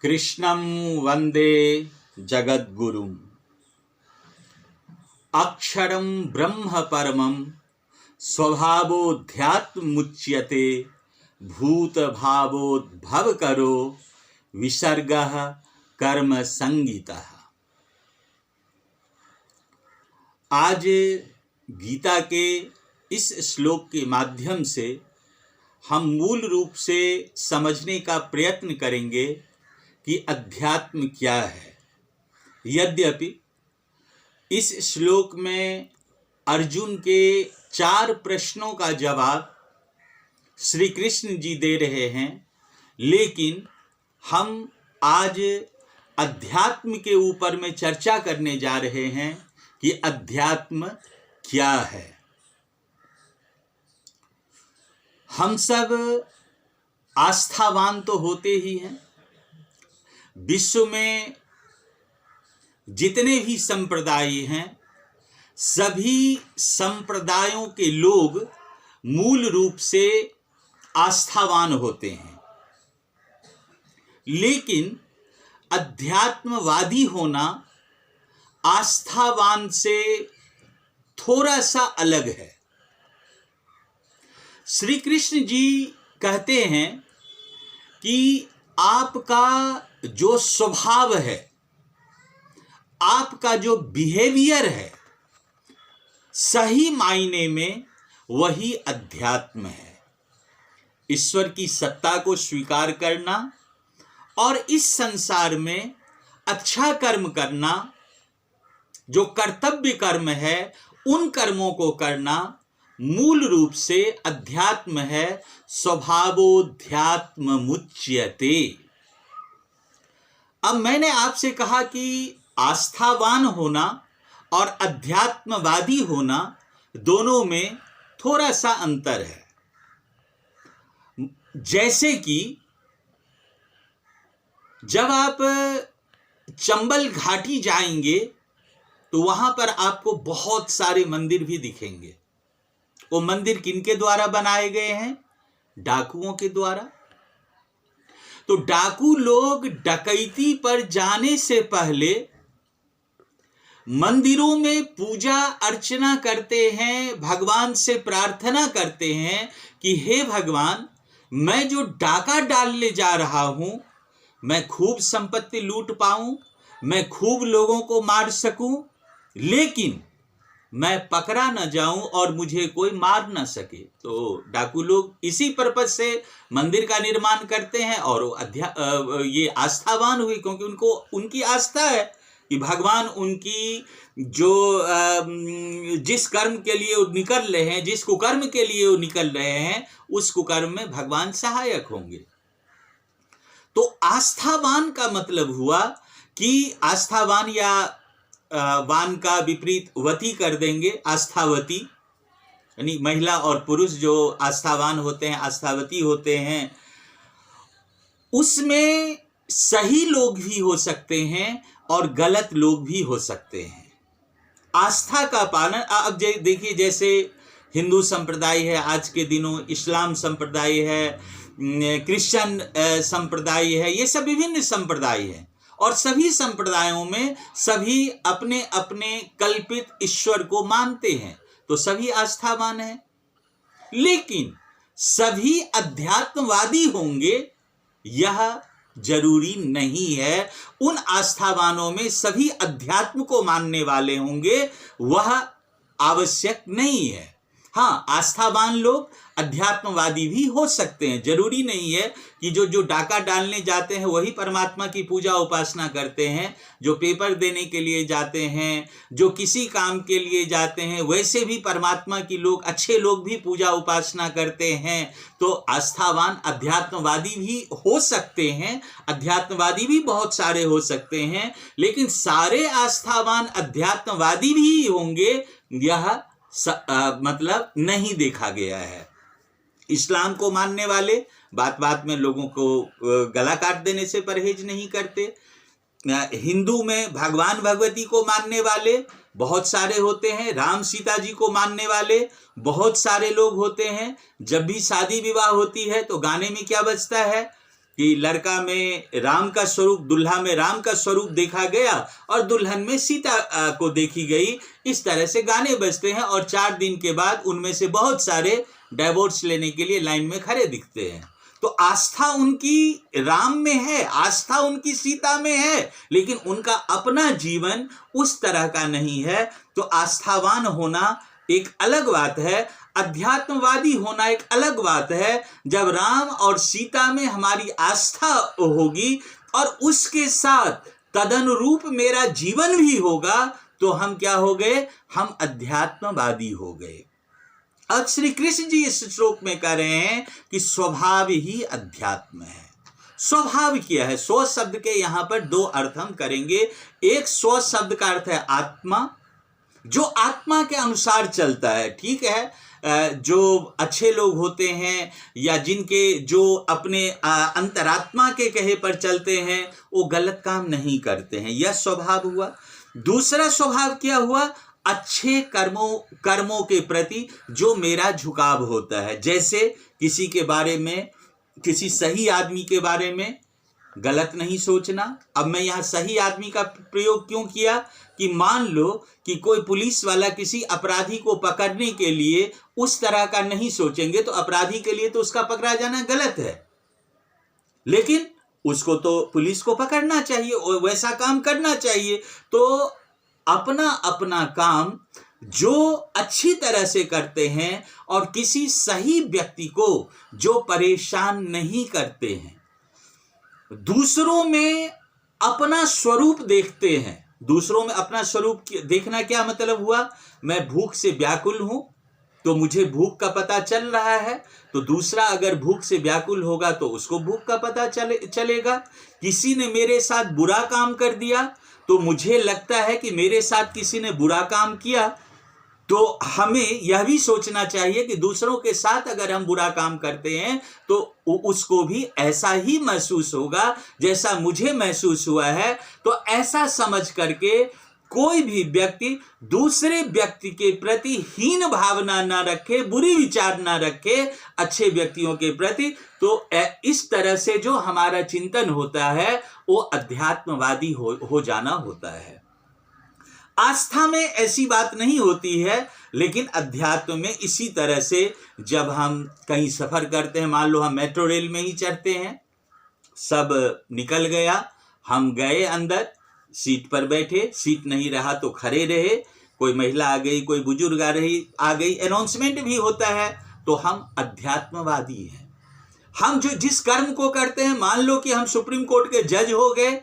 कृष्णं वंदे जगद्गुरुम् अक्षरं ब्रह्म परमं स्वभावोऽध्यात्ममुच्यते भूत भावोद्भवकरो विसर्गः कर्म संगीतः। आज गीता के इस श्लोक के माध्यम से हम मूल रूप से समझने का प्रयत्न करेंगे कि अध्यात्म क्या है। यद्यपि इस श्लोक में अर्जुन के 4 प्रश्नों का जवाब श्री कृष्ण जी दे रहे हैं, लेकिन हम आज अध्यात्म के ऊपर में चर्चा करने जा रहे हैं कि अध्यात्म क्या है। हम सब आस्थावान तो होते ही हैं। विश्व में जितने भी संप्रदाय हैं, सभी संप्रदायों के लोग मूल रूप से आस्थावान होते हैं, लेकिन अध्यात्मवादी होना आस्थावान से थोड़ा सा अलग है। श्री कृष्ण जी कहते हैं कि आपका जो स्वभाव है, आपका जो बिहेवियर है, सही मायने में वही अध्यात्म है। ईश्वर की सत्ता को स्वीकार करना और इस संसार में अच्छा कर्म करना, जो कर्तव्य कर्म है उन कर्मों को करना, मूल रूप से अध्यात्म है। स्वभावोध्यात्म मुच्यते। अब मैंने आपसे कहा कि आस्थावान होना और अध्यात्मवादी होना दोनों में थोड़ा सा अंतर है। जैसे कि जब आप चंबल घाटी जाएंगे तो वहां पर आपको बहुत सारे मंदिर भी दिखेंगे। वो मंदिर किनके द्वारा बनाए गए हैं? डाकुओं के द्वारा। तो डाकू लोग डकैती पर जाने से पहले मंदिरों में पूजा अर्चना करते हैं, भगवान से प्रार्थना करते हैं कि हे भगवान, मैं जो डाका डालने जा रहा हूं, मैं खूब संपत्ति लूट पाऊं, मैं खूब लोगों को मार सकूं, लेकिन मैं पकड़ा न जाऊं और मुझे कोई मार न सके। तो डाकू लोग इसी पर्पस से मंदिर का निर्माण करते हैं और ये आस्थावान हुई, क्योंकि उनको उनकी आस्था है कि भगवान उनकी जो जिस कर्म के लिए वो निकल रहे हैं, जिस कुकर्म के लिए वो निकल रहे हैं, उस कुकर्म में भगवान सहायक होंगे। तो आस्थावान का मतलब हुआ कि आस्थावान या वान का विपरीत वती कर देंगे, आस्थावती, यानी महिला और पुरुष जो आस्थावान होते हैं, आस्थावती होते हैं। उसमें सही लोग भी हो सकते हैं और गलत लोग भी हो सकते हैं। आस्था का पालन, अब देखिए, जैसे हिंदू संप्रदाय है आज के दिनों, इस्लाम संप्रदाय है, क्रिश्चियन संप्रदाय है, ये सब विभिन्न संप्रदाय हैं और सभी संप्रदायों में सभी अपने अपने कल्पित ईश्वर को मानते हैं, तो सभी आस्थावान हैं। लेकिन सभी अध्यात्मवादी होंगे यह जरूरी नहीं है। उन आस्थावानों में सभी अध्यात्म को मानने वाले होंगे, वह आवश्यक नहीं है। हाँ, आस्थावान लोग अध्यात्मवादी भी हो सकते हैं। जरूरी नहीं है कि जो डाका डालने जाते हैं वही परमात्मा की पूजा उपासना करते हैं। जो पेपर देने के लिए जाते हैं, जो किसी काम के लिए जाते हैं, वैसे भी परमात्मा की लोग, अच्छे लोग भी पूजा उपासना करते हैं। तो आस्थावान अध्यात्मवादी भी हो सकते हैं, अध्यात्मवादी भी बहुत सारे हो सकते हैं, लेकिन सारे आस्थावान अध्यात्मवादी भी होंगे यह मतलब नहीं देखा गया है। इस्लाम को मानने वाले बात बात में लोगों को गला काट देने से परहेज नहीं करते। हिंदू में भगवान भगवती को मानने वाले बहुत सारे होते हैं, राम सीता जी को मानने वाले बहुत सारे लोग होते हैं। जब भी शादी विवाह होती है तो गाने में क्या बजता है? कि लड़का में राम का स्वरूप, दुल्हा में राम का स्वरूप देखा गया और दुल्हन में सीता को देखी गई। इस तरह से गाने बजते हैं और 4 दिन के बाद उनमें से बहुत सारे डाइवोर्स लेने के लिए लाइन में खड़े दिखते हैं। तो आस्था उनकी राम में है, आस्था उनकी सीता में है, लेकिन उनका अपना जीवन उस तरह का नहीं है। तो आस्थावान होना एक अलग बात है, अध्यात्मवादी होना एक अलग बात है। जब राम और सीता में हमारी आस्था होगी और उसके साथ तदनुरूप मेरा जीवन भी होगा, तो हम क्या हो गए? हम अध्यात्मवादी हो गए। अब श्री कृष्ण जी इस श्लोक में कह रहे हैं कि स्वभाव ही अध्यात्म है। स्वभाव क्या है? स्व शब्द के यहां पर 2 अर्थ हम करेंगे। एक, स्व शब्द का अर्थ है आत्मा, जो आत्मा के अनुसार चलता है। ठीक है, जो अच्छे लोग होते हैं या जिनके जो अपने अंतरात्मा के कहे पर चलते हैं, वो गलत काम नहीं करते हैं, यह स्वभाव हुआ। दूसरा स्वभाव क्या हुआ? अच्छे कर्मों के प्रति जो मेरा झुकाव होता है। जैसे किसी के बारे में, किसी सही आदमी के बारे में गलत नहीं सोचना। अब मैं यहाँ सही आदमी का प्रयोग क्यों किया? कि मान लो कि कोई पुलिस वाला किसी अपराधी को पकड़ने के लिए उस तरह का नहीं सोचेंगे, तो अपराधी के लिए तो उसका पकड़ा जाना गलत है, लेकिन उसको तो पुलिस को पकड़ना चाहिए और वैसा काम करना चाहिए। तो अपना अपना काम जो अच्छी तरह से करते हैं और किसी सही व्यक्ति को जो परेशान नहीं करते हैं, दूसरों में अपना स्वरूप देखते हैं। दूसरों में अपना स्वरूप देखना क्या मतलब हुआ? मैं भूख से व्याकुल हूं, तो मुझे भूख का पता चल रहा है, तो दूसरा अगर भूख से व्याकुल होगा तो उसको भूख का पता चलेगा। किसी ने मेरे साथ बुरा काम कर दिया, तो मुझे लगता है कि मेरे साथ किसी ने बुरा काम किया, तो हमें यह भी सोचना चाहिए कि दूसरों के साथ अगर हम बुरा काम करते हैं तो उसको भी ऐसा ही महसूस होगा जैसा मुझे महसूस हुआ है। तो ऐसा समझ करके कोई भी व्यक्ति दूसरे व्यक्ति के प्रति हीन भावना ना रखे, बुरी विचार ना रखे अच्छे व्यक्तियों के प्रति। तो इस तरह से जो हमारा चिंतन होता है वो अध्यात्मवादी हो जाना होता है। आस्था में ऐसी बात नहीं होती है, लेकिन अध्यात्म में इसी तरह से जब हम कहीं सफर करते हैं, मान लो हम मेट्रो रेल में ही चढ़ते हैं, सब निकल गया, हम गए अंदर, सीट पर बैठे, सीट नहीं रहा तो खड़े रहे, कोई महिला आ गई, कोई बुजुर्ग आ गई, अनाउंसमेंट भी होता है, तो हम अध्यात्मवादी हैं। हम जो जिस कर्म को करते हैं, मान लो कि हम सुप्रीम कोर्ट के जज हो गए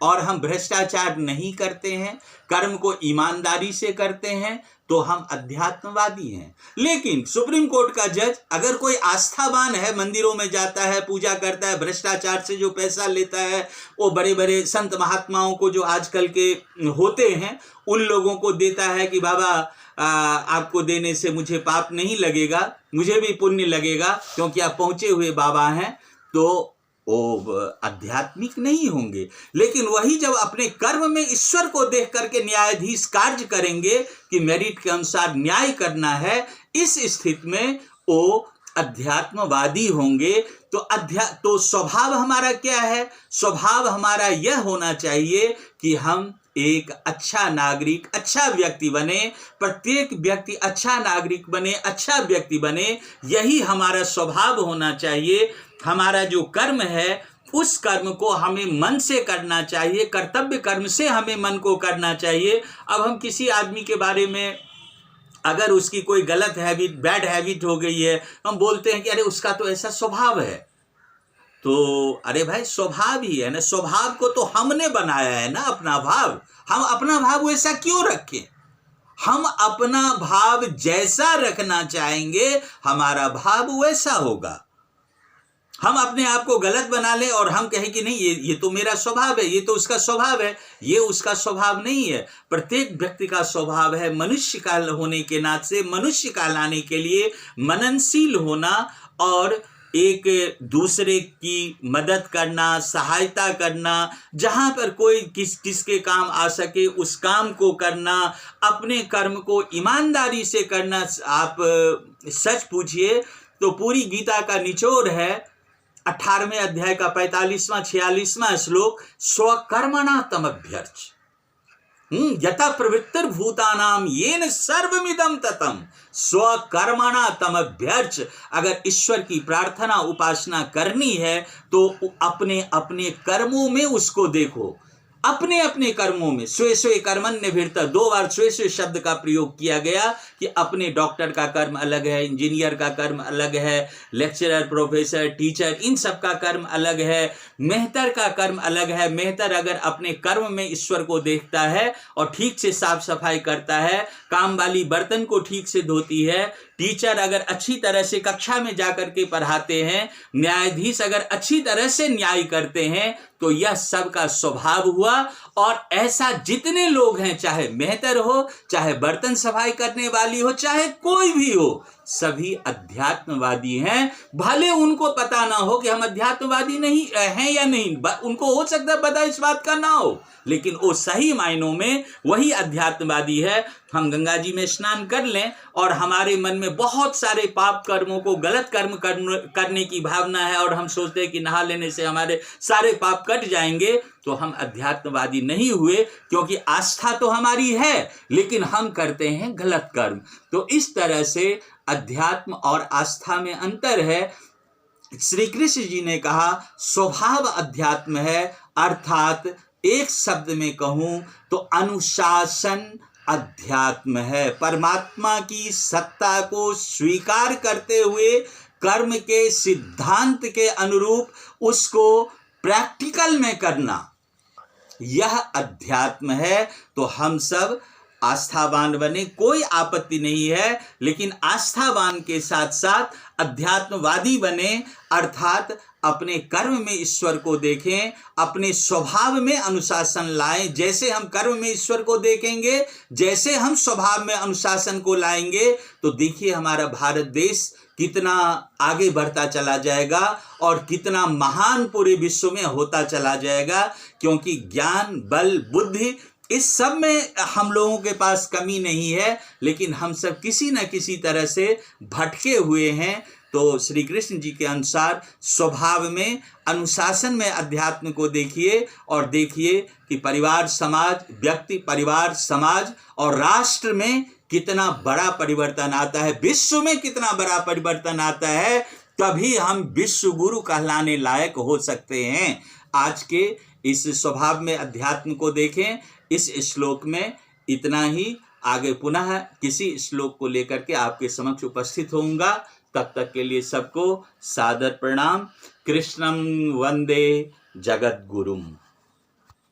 और हम भ्रष्टाचार नहीं करते हैं, कर्म को ईमानदारी से करते हैं, तो हम अध्यात्मवादी हैं। लेकिन सुप्रीम कोर्ट का जज अगर कोई आस्थावान है, मंदिरों में जाता है, पूजा करता है, भ्रष्टाचार से जो पैसा लेता है, वो बड़े बड़े संत महात्माओं को जो आजकल के होते हैं उन लोगों को देता है कि बाबा आपको देने से मुझे पाप नहीं लगेगा, मुझे भी पुण्य लगेगा क्योंकि आप पहुंचे हुए बाबा हैं, तो वो आध्यात्मिक नहीं होंगे। लेकिन वही जब अपने कर्म में ईश्वर को देख करके न्यायाधीश कार्य करेंगे कि मेरिट के अनुसार न्याय करना है, इस स्थिति में वो अध्यात्मवादी होंगे। तो स्वभाव हमारा क्या है? स्वभाव हमारा यह होना चाहिए कि हम एक अच्छा नागरिक, अच्छा व्यक्ति बने, प्रत्येक व्यक्ति अच्छा नागरिक बने, अच्छा व्यक्ति बने, यही हमारा स्वभाव होना चाहिए। हमारा जो कर्म है उस कर्म को हमें मन से करना चाहिए, कर्तव्य कर्म से हमें मन को करना चाहिए। अब हम किसी आदमी के बारे में अगर उसकी कोई गलत हैबिट, बैड हैबिट हो गई है, हम बोलते हैं कि अरे उसका तो ऐसा स्वभाव है, तो अरे भाई स्वभाव ही है ना, स्वभाव को तो हमने बनाया है ना, अपना भाव। हम अपना भाव वैसा क्यों रखें? हम अपना भाव जैसा रखना चाहेंगे हमारा भाव वैसा होगा। हम अपने आप को गलत बना लें और हम कहें कि नहीं ये तो मेरा स्वभाव है, ये तो उसका स्वभाव है, ये उसका स्वभाव नहीं है। प्रत्येक व्यक्ति का स्वभाव है मनुष्य का होने के नाते से मनुष्य का लाने के लिए मननशील होना और एक दूसरे की मदद करना, सहायता करना, जहाँ पर कोई किसके काम आ सके उस काम को करना, अपने कर्म को ईमानदारी से करना। आप सच पूछिए तो पूरी गीता का निचोड़ है 18वें अध्याय का 45वां 46वां श्लोक, स्वकर्मणा तमभ्यर्च यथा प्रवृत्तिर्भूतानाम येन सर्वमिदं ततम, स्वकर्मणा तमभ्यर्च। अगर ईश्वर की प्रार्थना उपासना करनी है तो अपने अपने कर्मों में उसको देखो, अपने अपने कर्मों में। स्वे स्वे कर्मण्य भिर्त, 2 बार स्वे स्वे शब्द का प्रयोग किया गया कि अपने डॉक्टर का कर्म अलग है, इंजीनियर का कर्म अलग है, लेक्चरर प्रोफेसर टीचर इन सब का कर्म अलग है, मेहतर का कर्म अलग है। मेहतर अगर अपने कर्म में ईश्वर को देखता है और ठीक से साफ सफाई करता है, काम वाली बर्तन को ठीक से धोती है, टीचर अगर अच्छी तरह से कक्षा में जाकर के पढ़ाते हैं, न्यायाधीश अगर अच्छी तरह से न्याय करते हैं, तो यह सबका स्वभाव हुआ। और ऐसा जितने लोग हैं, चाहे मेहतर हो, चाहे बर्तन सफाई करने वाली हो, चाहे कोई भी हो, सभी अध्यात्मवादी हैं। भले उनको पता ना हो कि हम अध्यात्मवादी नहीं हैं या नहीं, उनको हो सकता है पता इस बात का ना हो, लेकिन वो सही मायनों में वही अध्यात्मवादी है। हम गंगा जी में स्नान कर लें और हमारे मन में बहुत सारे पाप कर्मों को, गलत कर्म करने की भावना है और हम सोचते हैं कि नहा लेने से हमारे सारे पाप कट जाएंगे, तो हम अध्यात्मवादी नहीं हुए, क्योंकि आस्था तो हमारी है लेकिन हम करते हैं गलत कर्म। तो इस तरह से अध्यात्म और आस्था में अंतर है। श्री कृष्ण जी ने कहा स्वभाव अध्यात्म है, अर्थात एक शब्द में कहूं तो अनुशासन अध्यात्म है। परमात्मा की सत्ता को स्वीकार करते हुए कर्म के सिद्धांत के अनुरूप उसको प्रैक्टिकल में करना, यह अध्यात्म है। तो हम सब आस्थावान बने, कोई आपत्ति नहीं है, लेकिन आस्थावान के साथ साथ अध्यात्मवादी बने, अर्थात अपने कर्म में ईश्वर को देखें, अपने स्वभाव में अनुशासन लाएं। जैसे हम कर्म में ईश्वर को देखेंगे, जैसे हम स्वभाव में अनुशासन को लाएंगे, तो देखिए हमारा भारत देश कितना आगे बढ़ता चला जाएगा और कितना महान पूरे विश्व में होता चला जाएगा। क्योंकि ज्ञान, बल, बुद्धि इस सब में हम लोगों के पास कमी नहीं है, लेकिन हम सब किसी न किसी तरह से भटके हुए हैं। तो श्री कृष्ण जी के अनुसार स्वभाव में, अनुशासन में अध्यात्म को देखिए और देखिए कि परिवार समाज, व्यक्ति, परिवार समाज और राष्ट्र में कितना बड़ा परिवर्तन आता है, विश्व में कितना बड़ा परिवर्तन आता है, तभी हम विश्व गुरु कहलाने लायक हो सकते हैं। आज के इस स्वभाव में अध्यात्म को देखें। इस श्लोक में इतना ही। आगे पुनः किसी श्लोक को लेकर के आपके समक्ष उपस्थित होऊंगा। तब तक के लिए सबको सादर प्रणाम। कृष्णं वंदे जगद्गुरुम।